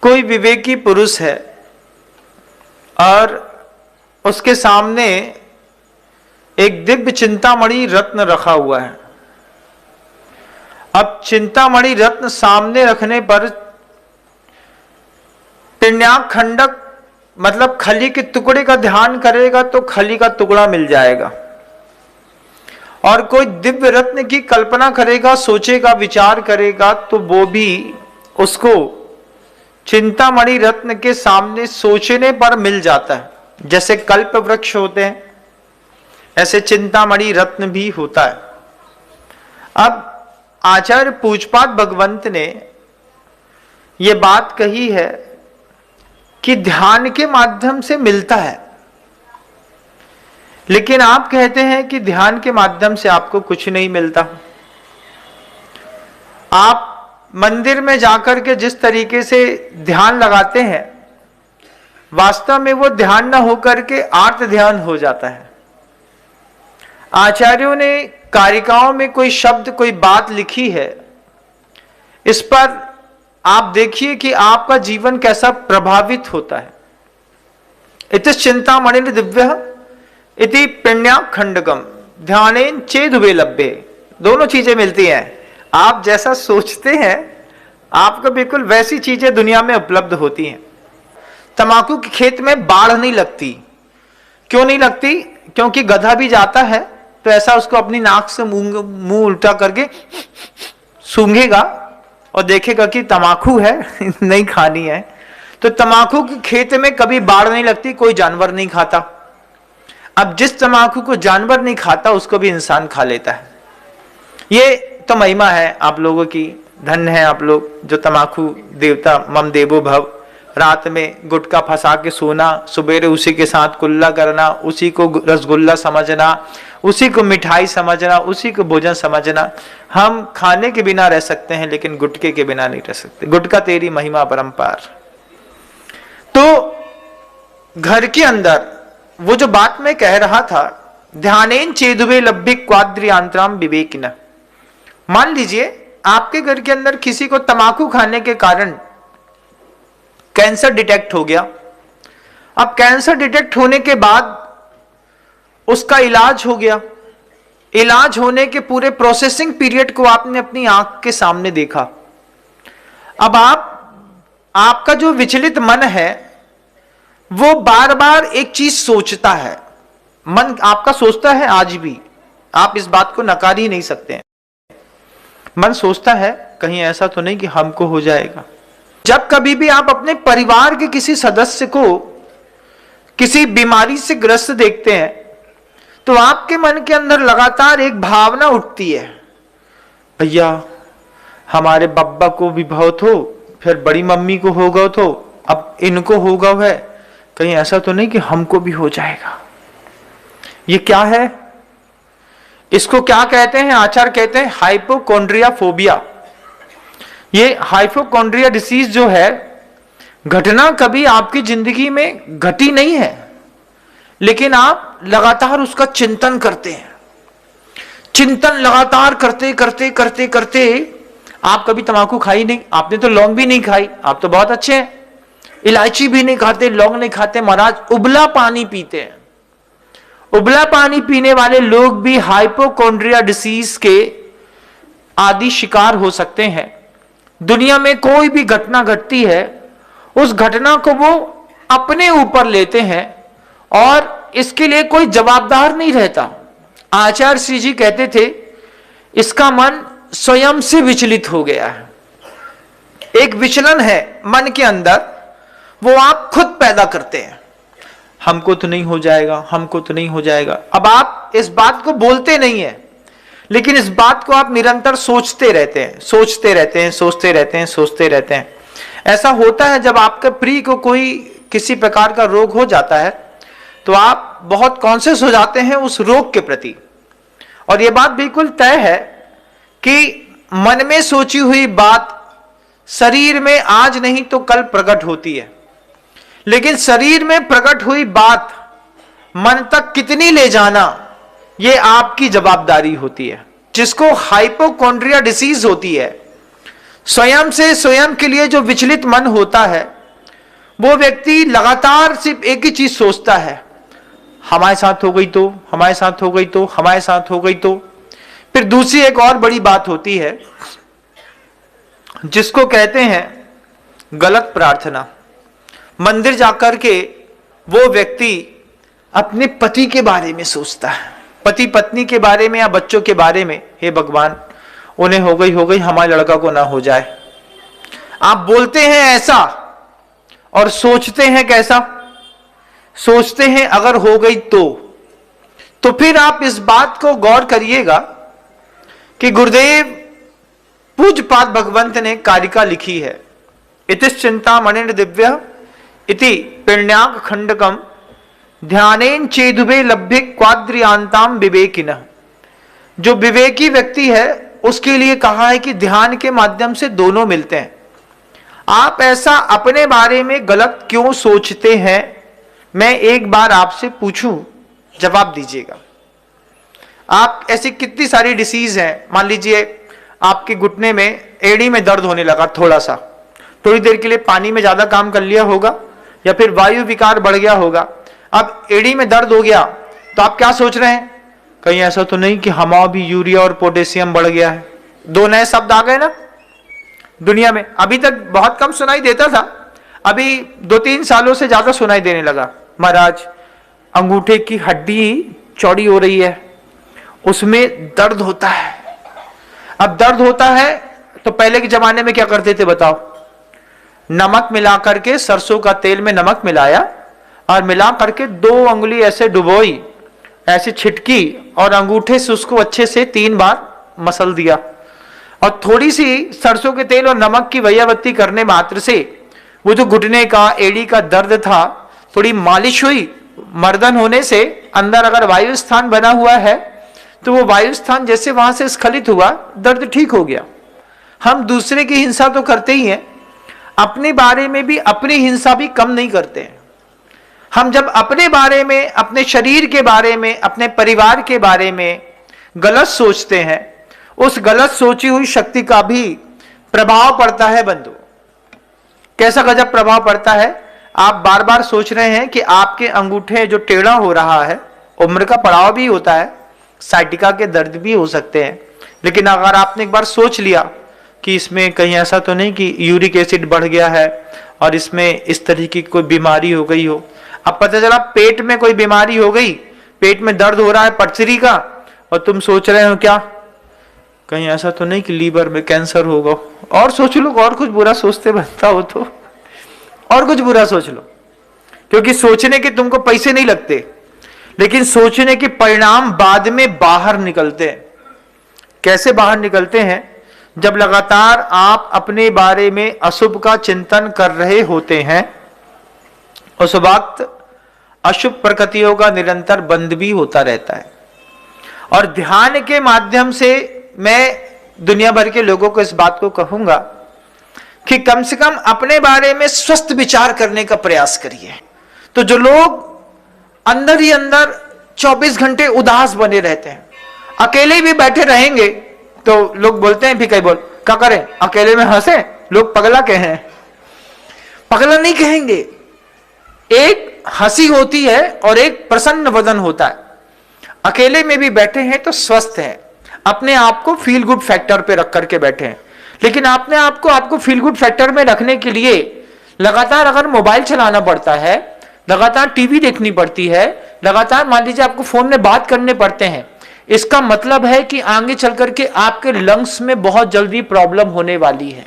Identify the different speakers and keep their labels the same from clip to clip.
Speaker 1: कोई विवेकी पुरुष है और उसके सामने एक दिव्य चिंतामणि रत्न रखा हुआ है। अब चिंतामणि रत्न सामने रखने पर तिर्ण्याक खंडक मतलब खली के टुकड़े का ध्यान करेगा तो खली का टुकड़ा मिल जाएगा, और कोई दिव्य रत्न की कल्पना करेगा, सोचेगा, विचार करेगा तो वो भी उसको चिंतामणि रत्न के सामने सोचने पर मिल जाता है। जैसे कल्प वृक्ष होते हैं ऐसे चिंतामणि रत्न भी होता है। अब आचार्य पूजपाद भगवंत ने यह बात कही है कि ध्यान के माध्यम से मिलता है, लेकिन आप कहते हैं कि ध्यान के माध्यम से आपको कुछ नहीं मिलता। आप मंदिर में जाकर के जिस तरीके से ध्यान लगाते हैं, वास्तव में वो ध्यान न होकर के आर्त ध्यान हो जाता है। आचार्यों ने कारिकाओं में कोई शब्द, कोई बात लिखी है, इस पर आप देखिए कि आपका जीवन कैसा प्रभावित होता है। इति चिंतामणि दिव्य इति पुण्याक खंडकम ध्यानेन चेदुबे लभ्ये। दोनों चीजें मिलती हैं। आप जैसा सोचते हैं आपको बिल्कुल वैसी चीजें दुनिया में उपलब्ध होती हैं। तंबाकू के खेत में बाढ़ नहीं लगती। क्यों नहीं लगती? क्योंकि गधा भी जाता है तो ऐसा उसको अपनी नाक से मुंह उल्टा करके सूंघेगा और देखेगा कि तंबाकू है नहीं खानी है। तो तंबाकू के खेत में कभी बाढ़ नहीं लगती, कोई जानवर नहीं खाता। अब जिस तंबाकू को जानवर नहीं खाता उसको भी इंसान खा लेता है। ये तो महिमा है आप लोगों की। धन्य है आप लोग जो तंबाकू देवता मम देवो भव। रात में गुटखा फंसा के सोना, सुबेरे उसी के साथ कुल्ला करना, उसी को रसगुल्ला समझना, उसी को मिठाई समझना, उसी को भोजन समझना। हम खाने के बिना रह सकते हैं लेकिन गुटके के बिना नहीं रह सकते। गुटखा तेरी महिमा परंपार। तो घर के अंदर वो जो बात मैं कह रहा था, ध्यानेन चेदुबे लभ्ये क्वाद्रियांतराम विवेकिना। मान लीजिए आपके घर के अंदर किसी को तंबाकू खाने के कारण कैंसर डिटेक्ट हो गया। अब कैंसर डिटेक्ट होने के बाद उसका इलाज हो गया। इलाज होने के पूरे प्रोसेसिंग पीरियड को आपने अपनी आंख के सामने देखा। अब आपका जो विचलित मन है वो बार बार एक चीज सोचता है। मन आपका सोचता है आज भी, आप इस बात को नकार ही नहीं सकते हैं। मन सोचता है कहीं ऐसा तो नहीं कि हमको हो जाएगा। जब कभी भी आप अपने परिवार के किसी सदस्य को किसी बीमारी से ग्रस्त देखते हैं तो आपके मन के अंदर लगातार एक भावना उठती है, भैया हमारे बब्बा को भी बहुत हो, फिर बड़ी मम्मी को होगा तो अब इनको होगा है, कहीं ऐसा तो नहीं कि हमको भी हो जाएगा। ये क्या है? इसको क्या कहते हैं? आचार्य कहते हैं हाइपोकॉन्ड्रिया फोबिया। ये हाइपोकॉन्ड्रिया डिसीज जो है, घटना कभी आपकी जिंदगी में घटी नहीं है, लेकिन आप लगातार उसका चिंतन करते हैं। चिंतन लगातार करते करते करते करते आप कभी तंबाकू खाई नहीं, आपने तो लौंग भी नहीं खाई, आप तो बहुत अच्छे हैं। इलायची भी नहीं खाते, लौंग नहीं खाते, महाराज उबला पानी पीते हैं। उबला पानी पीने वाले लोग भी हाइपोकॉन्ड्रिया डिसीज के आदि शिकार हो सकते हैं। दुनिया में कोई भी घटना घटती है, उस घटना को वो अपने ऊपर लेते हैं और इसके लिए कोई जवाबदार नहीं रहता। आचार्य श्री जी कहते थे इसका मन स्वयं से विचलित हो गया है। एक विचलन है मन के अंदर, वो आप खुद पैदा करते हैं। हमको तो नहीं हो जाएगा, हमको तो नहीं हो जाएगा। अब आप इस बात को बोलते नहीं है, लेकिन इस बात को आप निरंतर सोचते रहते हैं, सोचते रहते हैं, सोचते रहते हैं, सोचते रहते हैं। ऐसा होता है जब आपके प्रिय को कोई किसी प्रकार का रोग हो जाता है तो आप बहुत कॉन्शियस हो जाते हैं उस रोग के प्रति। और यह बात बिल्कुल तय है कि मन में सोची हुई बात शरीर में आज नहीं तो कल प्रकट होती है, लेकिन शरीर में प्रकट हुई बात मन तक कितनी ले जाना ये आपकी जवाबदारी होती है। जिसको हाइपोकॉन्ड्रिया डिसीज होती है, स्वयं से स्वयं के लिए जो विचलित मन होता है, वो व्यक्ति लगातार सिर्फ एक ही चीज सोचता है, हमारे साथ हो गई तो, हमारे साथ हो गई तो, हमारे साथ हो गई तो। फिर दूसरी एक और बड़ी बात होती है जिसको कहते हैं गलत प्रार्थना। मंदिर जाकर के वो व्यक्ति अपने पति के बारे में सोचता है, पति पत्नी के बारे में या बच्चों के बारे में, हे भगवान उन्हें हो गई, हमारे लड़का को ना हो जाए। आप बोलते हैं ऐसा और सोचते हैं कैसा? सोचते हैं अगर हो गई तो फिर आप इस बात को गौर करिएगा कि गुरुदेव पूज्यपाद भगवंत ने कारिका लिखी है, इतिश् चिंतामणिर् दिव्य इति पिण्याक खंडकम ध्यानेन चेदुबे लभ्य क्वाद्रियांताम विवेकिनः। जो विवेकी व्यक्ति है उसके लिए कहा है कि ध्यान के माध्यम से दोनों मिलते हैं। आप ऐसा अपने बारे में गलत क्यों सोचते हैं? मैं एक बार आपसे पूछूं, जवाब दीजिएगा। आप ऐसी कितनी सारी डिसीज हैं, मान लीजिए आपके घुटने में, एड़ी में दर्द होने लगा थोड़ा सा, थोड़ी देर के लिए पानी में ज्यादा काम कर लिया होगा या फिर वायु विकार बढ़ गया होगा, अब एड़ी में दर्द हो गया तो आप क्या सोच रहे हैं? कहीं ऐसा तो नहीं कि हमारा भी यूरिया और पोटेशियम बढ़ गया है? दो नए शब्द आ गए ना दुनिया में। अभी तक बहुत कम सुनाई देता था, अभी 2-3 सालों से ज्यादा सुनाई देने लगा। महाराज अंगूठे की हड्डी चौड़ी हो रही है, उसमें दर्द होता है। अब दर्द होता है तो पहले के जमाने में क्या करते थे बताओ? नमक मिला करके, सरसों का तेल में नमक मिलाया और मिला करके 2 अंगुली ऐसे डुबोई, ऐसे छिटकी और अंगूठे से उसको अच्छे से 3 बार मसल दिया और थोड़ी सी सरसों के तेल और नमक की वैयावत्ती करने मात्र से वो जो घुटने का, एड़ी का दर्द था, थोड़ी मालिश हुई, मर्दन होने से अंदर अगर वायु स्थान बना हुआ है तो वो वायु स्थान जैसे वहां से स्खलित हुआ, दर्द ठीक हो गया। हम दूसरे की हिंसा तो करते ही हैं, अपने बारे में भी अपनी हिंसा भी कम नहीं करते हैं। हम जब अपने बारे में, अपने शरीर के बारे में, अपने परिवार के बारे में गलत सोचते हैं, उस गलत सोची हुई शक्ति का भी प्रभाव पड़ता है बंधु। कैसा गजब प्रभाव पड़ता है? आप बार बार सोच रहे हैं कि आपके अंगूठे जो टेढ़ा हो रहा है, उम्र का पड़ाव भी होता है, साइटिका के दर्द भी हो सकते हैं, लेकिन अगर आपने एक बार सोच लिया कि इसमें कहीं ऐसा तो नहीं कि यूरिक एसिड बढ़ गया है और इसमें इस तरीके की कोई बीमारी हो गई हो। अब पता चला पेट में कोई बीमारी हो गई, पेट में दर्द हो रहा है पथरी का, और तुम सोच रहे हो क्या कहीं ऐसा तो नहीं कि लीवर में कैंसर होगा। और सोच लो, और कुछ बुरा सोचते बनता हो तो और कुछ बुरा सोच लो, क्योंकि सोचने के तुमको पैसे नहीं लगते, लेकिन सोचने के परिणाम बाद में बाहर निकलते हैं। कैसे बाहर निकलते हैं? जब लगातार आप अपने बारे में अशुभ का चिंतन कर रहे होते हैं, उस वक्त अशुभ प्रकृतियों का निरंतर बंद भी होता रहता है। और ध्यान के माध्यम से मैं दुनिया भर के लोगों को इस बात को कहूंगा कि कम से कम अपने बारे में स्वस्थ विचार करने का प्रयास करिए। तो जो लोग अंदर ही अंदर 24 घंटे उदास बने रहते हैं, अकेले भी बैठे रहेंगे तो लोग बोलते हैं भी कई बोल क्या करें, अकेले में हंसे, लोग पगला कहें। पगला नहीं कहेंगे, एक हंसी होती है और एक प्रसन्न वदन होता है। अकेले में भी बैठे हैं तो स्वस्थ हैं, अपने आप को फील गुड फैक्टर पे रख करके बैठे हैं। लेकिन आपने आपको फील गुड फैक्टर में रखने के लिए लगातार अगर मोबाइल चलाना पड़ता है, लगातार टीवी देखनी पड़ती है, लगातार मान लीजिए आपको फोन में बात करने पड़ते हैं, इसका मतलब है कि आगे चल करके आपके लंग्स में बहुत जल्दी प्रॉब्लम होने वाली है।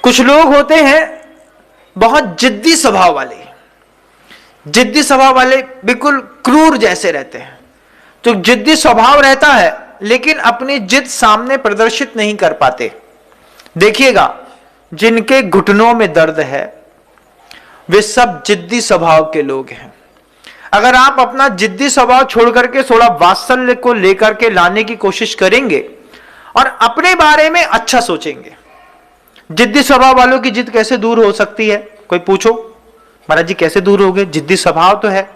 Speaker 1: कुछ लोग होते हैं बहुत जिद्दी स्वभाव वाले, जिद्दी स्वभाव वाले बिल्कुल क्रूर जैसे रहते हैं। तो जिद्दी स्वभाव रहता है लेकिन अपनी जिद सामने प्रदर्शित नहीं कर पाते। देखिएगा, जिनके घुटनों में दर्द है वे सब जिद्दी स्वभाव के लोग हैं। अगर आप अपना जिद्दी स्वभाव छोड़ करके थोड़ा वात्सल्य को लेकर के लाने की कोशिश करेंगे और अपने बारे में अच्छा सोचेंगे। जिद्दी स्वभाव वालों की जिद कैसे दूर हो सकती है? कोई पूछो, महाराज जी कैसे दूर होगे? जिद्दी स्वभाव तो है।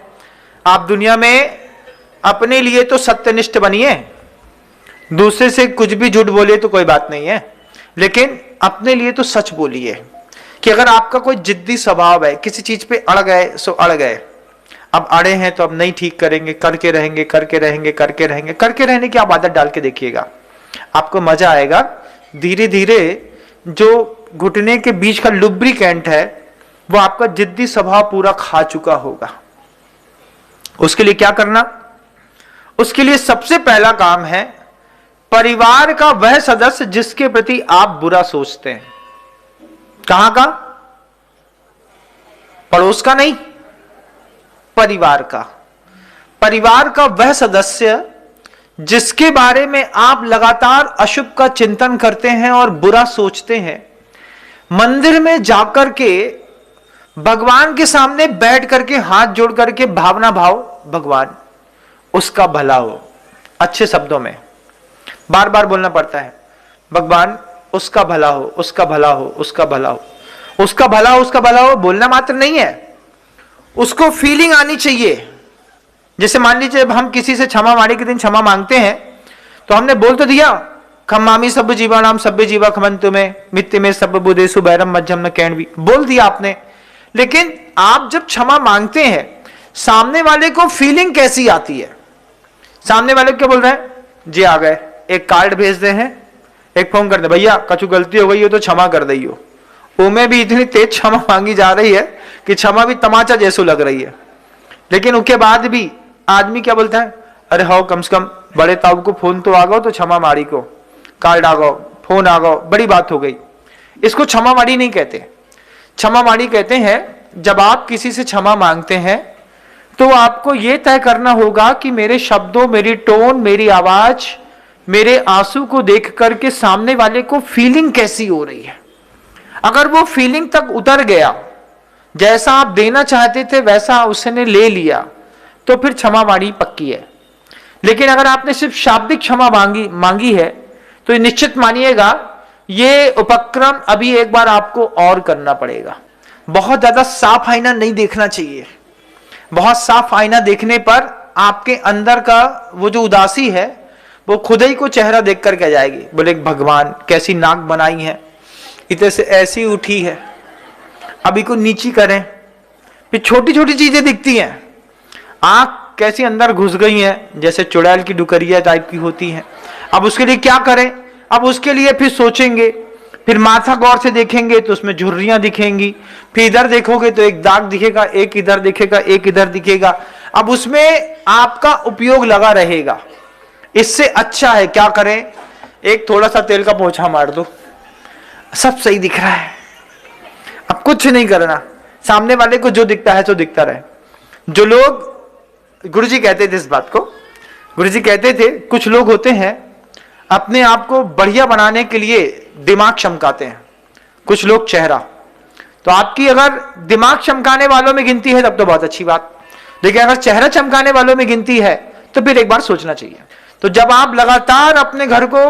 Speaker 1: आप दुनिया में अपने लिए तो सत्यनिष्ठ बनिए, दूसरे से कुछ भी झूठ बोले तो कोई बात नहीं है, लेकिन अपने लिए तो सच बोलिए कि अगर आपका कोई जिद्दी स्वभाव है, किसी चीज पे अड़ गए सो अड़ गए, अब अड़े हैं तो अब नहीं ठीक करेंगे, करके रहेंगे करके रहेंगे करके रहेंगे, करके रहने की आप आदत डाल के देखिएगा, आपको मजा आएगा। धीरे धीरे जो घुटने के बीच का लुब्रिकेंट है वो आपका जिद्दी स्वभाव पूरा खा चुका होगा। उसके लिए क्या करना? उसके लिए सबसे पहला काम है परिवार का वह सदस्य जिसके प्रति आप बुरा सोचते हैं। कहां का? पड़ोस का नहीं, परिवार का। परिवार का वह सदस्य जिसके बारे में आप लगातार अशुभ का चिंतन करते हैं और बुरा सोचते हैं। मंदिर में जाकर के भगवान के सामने बैठ करके हाथ जोड़ करके भावना भाव, भगवान उसका भला हो, अच्छे शब्दों में बार बार बोलना पड़ता है, भगवान उसका भला हो, उसका भला हो, उसका भला हो, उसका भला हो, उसका भला हो। बोलना मात्र नहीं है, उसको फीलिंग आनी चाहिए। जैसे मान लीजिए जब हम किसी से क्षमा माणी के दिन क्षमा मांगते हैं तो हमने बोल तो दिया, खम्मामी सब जीवा नाम सब जीवा खमंतु में मित्य में सब बुदेसु बैरम मध्यम न कैण भी, बोल दिया आपने। लेकिन आप जब क्षमा मांगते हैं सामने वाले को फीलिंग कैसी आती है? सामने वाले को क्या बोल रहे हैं? जी आ गए, एक कार्ड भेज दे हैं, एक फोन कर दे, भैया कछु गलती हो गई हो तो क्षमा कर दइयो। उनमें भी इतनी तेज क्षमा मांगी जा रही है कि क्षमा भी तमाचा जैसो लग रही है। लेकिन उसके बाद भी आदमी क्या बोलता है, अरे हो कम से कम बड़े ताऊ को फोन तो आ गो, तो क्षमा मारी को कार्ड आ गो, फोन आ गो, बड़ी बात हो गई। इसको क्षमा मारी नहीं कहते। क्षमा मारी कहते हैं जब आप किसी से क्षमा मांगते हैं तो आपको यह तय करना होगा कि मेरे शब्दों, मेरी टोन, मेरी आवाज, मेरे आंसू को देख करके सामने वाले को फीलिंग कैसी हो रही है। अगर वो फीलिंग तक उतर गया, जैसा आप देना चाहते थे वैसा उसने ले लिया, तो फिर क्षमा मांगी पक्की है। लेकिन अगर आपने सिर्फ शाब्दिक क्षमा मांगी है तो निश्चित मानिएगा ये उपक्रम अभी एक बार आपको और करना पड़ेगा। बहुत ज्यादा साफ आईना नहीं देखना चाहिए। बहुत साफ आईना देखने पर आपके अंदर का वो जो उदासी है वो खुद ही को चेहरा देख कर के जाएगी, बोले भगवान कैसी नाक बनाई है, इतने से ऐसी उठी है, अभी को नीची करें। फिर छोटी छोटी चीजें दिखती हैं, आंख कैसी अंदर घुस गई हैं, जैसे चुड़ैल की डुकरिया टाइप की होती हैं। अब उसके लिए क्या करें? अब उसके लिए फिर सोचेंगे, फिर माथा गौर से देखेंगे तो उसमें झुर्रियां दिखेंगी, फिर इधर देखोगे तो एक दाग दिखेगा, एक इधर दिखेगा, एक इधर दिखेगा। अब उसमें आपका उपयोग लगा रहेगा। इससे अच्छा है क्या करें, एक थोड़ा सा तेल का पोछा मार दो, सब सही दिख रहा है, अब कुछ नहीं करना, सामने वाले को जो दिखता है तो दिखता रहे। जो लोग, गुरुजी कहते थे इस बात को, गुरुजी कहते थे कुछ लोग होते हैं अपने आप को बढ़िया बनाने के लिए दिमाग चमकाते हैं, कुछ लोग चेहरा। तो आपकी अगर दिमाग चमकाने वालों में गिनती है तब तो बहुत अच्छी बात, लेकिन अगर चेहरा चमकाने वालों में गिनती है तो फिर एक बार सोचना चाहिए। तो जब आप लगातार अपने घर को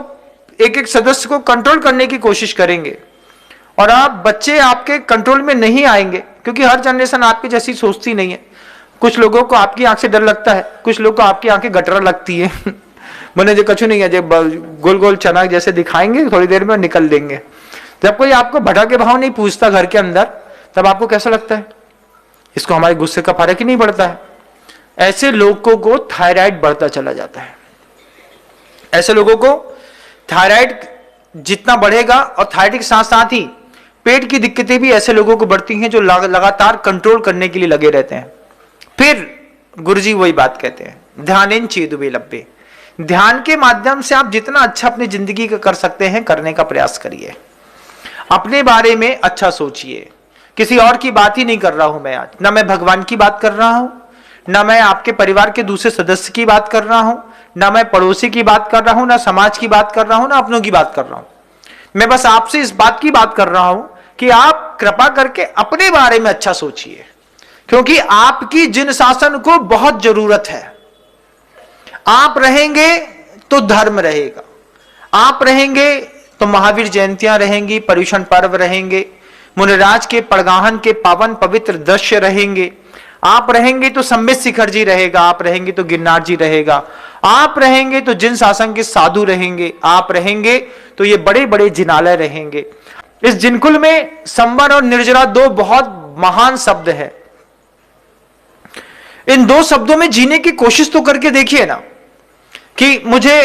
Speaker 1: एक एक सदस्य को कंट्रोल करने की कोशिश करेंगे और आप बच्चे आपके कंट्रोल में नहीं आएंगे, क्योंकि हर जनरेशन आपकी जैसी सोचती नहीं है। कुछ लोगों को आपकी आंख से डर लगता है, कुछ लोगों को आपकी आंखें गटरा लगती है मैंने जो कछु नहीं है, जब गोल गोल चना जैसे दिखाएंगे थोड़ी देर में निकल देंगे। जब कोई आपको भटक के भाव नहीं पूछता घर के अंदर, तब आपको कैसा लगता है, इसको हमारे गुस्से का फर्क ही नहीं पड़ता है। ऐसे लोगों को थायराइड बढ़ता चला जाता है। ऐसे लोगों को थायराइड जितना बढ़ेगा, और थायराइड के साथ साथ ही पेट की दिक्कतें भी ऐसे लोगों को बढ़ती हैं जो लगातार कंट्रोल करने के लिए लगे रहते हैं। फिर गुरुजी वही बात कहते हैं, ध्यान चेदुबे लब्बे, ध्यान के माध्यम से आप जितना अच्छा अपनी जिंदगी का कर सकते हैं करने का प्रयास करिए। अपने बारे में अच्छा सोचिए। किसी और की बात ही नहीं कर रहा हूं मैं आज, ना मैं भगवान की बात कर रहा हूं, ना मैं आपके परिवार के दूसरे सदस्य की बात कर रहा हूं, ना मैं पड़ोसी की बात कर रहा हूं, ना समाज की बात कर रहा हूं, ना अपनों की बात कर रहा हूं। मैं बस आपसे इस बात की बात कर रहा हूं कि आप कृपा करके अपने बारे में अच्छा सोचिए, क्योंकि आपकी जिन शासन को बहुत जरूरत है। आप रहेंगे तो धर्म रहेगा, आप रहेंगे तो महावीर जयंतियां रहेंगी, पर्युषण पर्व रहेंगे, मुनिराज के पड़गाहन के पावन पवित्र दृश्य रहेंगे। आप रहेंगे तो सम्बित शिखर जी रहेगा, आप रहेंगे तो गिरनार जी रहेगा, आप रहेंगे तो जिन शासन के साधु रहेंगे, आप रहेंगे तो ये बड़े बड़े जिनालय रहेंगे। इस जिनकुल में संवर और निर्जरा दो बहुत महान शब्द है। इन दो शब्दों में जीने की कोशिश तो करके देखिए ना, कि मुझे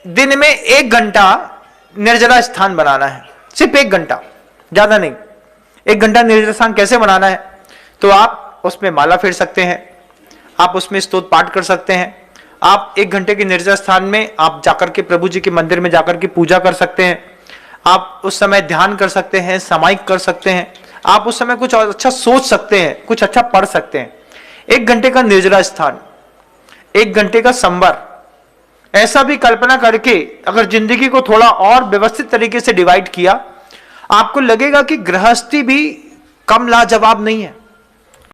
Speaker 1: दिन में 1 घंटा निर्जला स्थान बनाना है, सिर्फ 1 घंटा, ज्यादा नहीं। 1 घंटा निर्जला स्थान कैसे बनाना है? तो आप उसमें माला फेर सकते हैं, आप उसमें स्तोत्र पाठ कर सकते हैं, आप 1 घंटे के निर्जला स्थान में आप जाकर के प्रभु जी के मंदिर में जाकर के पूजा कर सकते हैं, आप उस समय ध्यान कर सकते हैं, सामायिक कर सकते हैं, आप उस समय कुछ अच्छा सोच सकते हैं, कुछ अच्छा पढ़ सकते हैं। 1 घंटे का निर्जला स्थान, 1 घंटे का संवर, ऐसा भी कल्पना करके अगर जिंदगी को थोड़ा और व्यवस्थित तरीके से डिवाइड किया, आपको लगेगा कि गृहस्थी भी कम लाजवाब नहीं है।